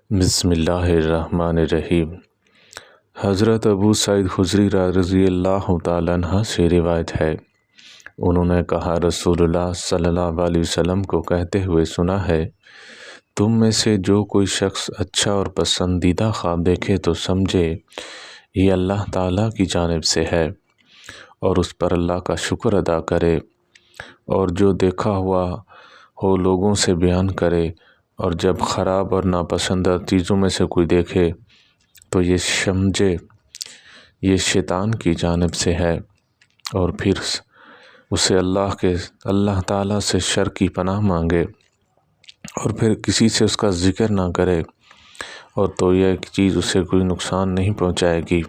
بسم اللہ الرحمن الرحیم۔ حضرت ابو سعید خدری رضی اللہ تعالیٰ عنہ سے روایت ہے، انہوں نے کہا رسول اللہ صلی اللہ علیہ وسلم کو کہتے ہوئے سنا ہے، تم میں سے جو کوئی شخص اچھا اور پسندیدہ خواب دیکھے تو سمجھے یہ اللہ تعالیٰ کی جانب سے ہے اور اس پر اللہ کا شکر ادا کرے، اور جو دیکھا ہوا ہو لوگوں سے بیان کرے، اور جب خراب اور ناپسندہ چیزوں میں سے کوئی دیکھے تو یہ سمجھے یہ شیطان کی جانب سے ہے، اور پھر اسے اللہ تعالیٰ سے شر کی پناہ مانگے، اور پھر کسی سے اس کا ذکر نہ کرے، اور تو یہ چیز اسے کوئی نقصان نہیں پہنچائے گی۔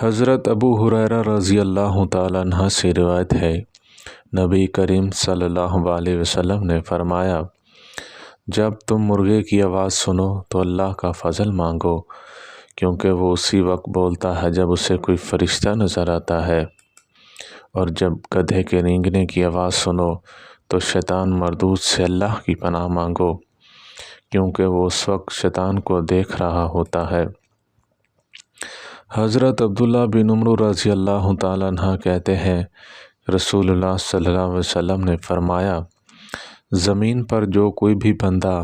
حضرت ابو ہریرہ رضی اللہ تعالیٰ عنہ سے روایت ہے، نبی کریم صلی اللہ علیہ وسلم نے فرمایا، جب تم مرغے کی آواز سنو تو اللہ کا فضل مانگو، کیونکہ وہ اسی وقت بولتا ہے جب اسے کوئی فرشتہ نظر آتا ہے، اور جب گدھے کے رینگنے کی آواز سنو تو شیطان مردود سے اللہ کی پناہ مانگو، کیونکہ وہ اس وقت شیطان کو دیکھ رہا ہوتا ہے۔ حضرت عبداللہ بن عمر رضی اللہ تعالیٰ عنہ کہتے ہیں، رسول اللہ صلی اللہ علیہ وسلم نے فرمایا، زمین پر جو کوئی بھی بندہ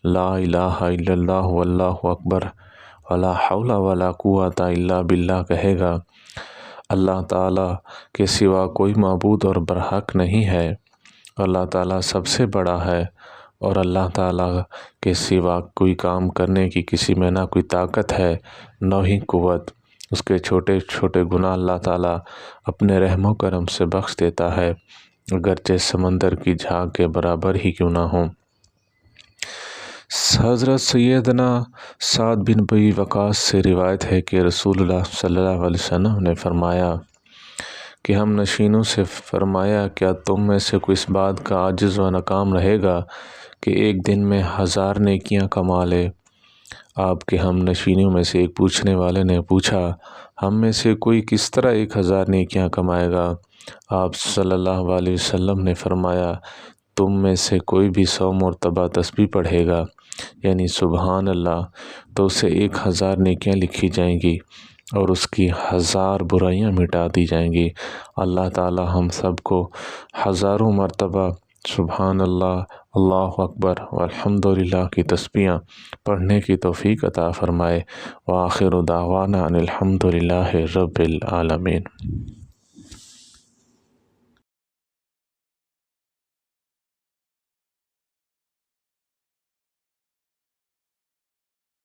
لا الہ الا اللہ واللہ اکبر ولا حول ولا قوت الا باللہ کہے گا، اللہ تعالیٰ کے سوا کوئی معبود اور برحق نہیں ہے، اللہ تعالیٰ سب سے بڑا ہے، اور اللہ تعالیٰ کے سوا کوئی کام کرنے کی کسی میں نہ کوئی طاقت ہے نہ ہی قوت، اس کے چھوٹے چھوٹے گناہ اللہ تعالیٰ اپنے رحم و کرم سے بخش دیتا ہے، اگرچہ سمندر کی جھاگ کے برابر ہی کیوں نہ ہوں۔ حضرت سیدنا سعد بن ابی وقاص سے روایت ہے کہ رسول اللہ صلی اللہ علیہ وسلم نے فرمایا کہ ہم نشینوں سے فرمایا، کیا تم میں سے کوئی اس بات کا عاجز و ناکام رہے گا کہ ایک دن میں 1000 نیکیاں کما لے؟ آپ کے ہم نشینوں میں سے ایک پوچھنے والے نے پوچھا، ہم میں سے کوئی کس طرح 1000 نیکیاں کمائے گا؟ آپ صلی اللہ علیہ وسلم نے فرمایا، تم میں سے کوئی بھی 100 مرتبہ تسبیح پڑھے گا، یعنی سبحان اللہ، تو اسے 1000 نیکیاں لکھی جائیں گی اور اس کی 1000 برائیاں مٹا دی جائیں گی۔ اللہ تعالی ہم سب کو ہزاروں مرتبہ سبحان اللہ، اللہ اکبر والحمدللہ کی تسبیحاں پڑھنے کی توفیق عطا فرمائے۔ وآخر دعوانا ان الحمدللہ رب العالمین۔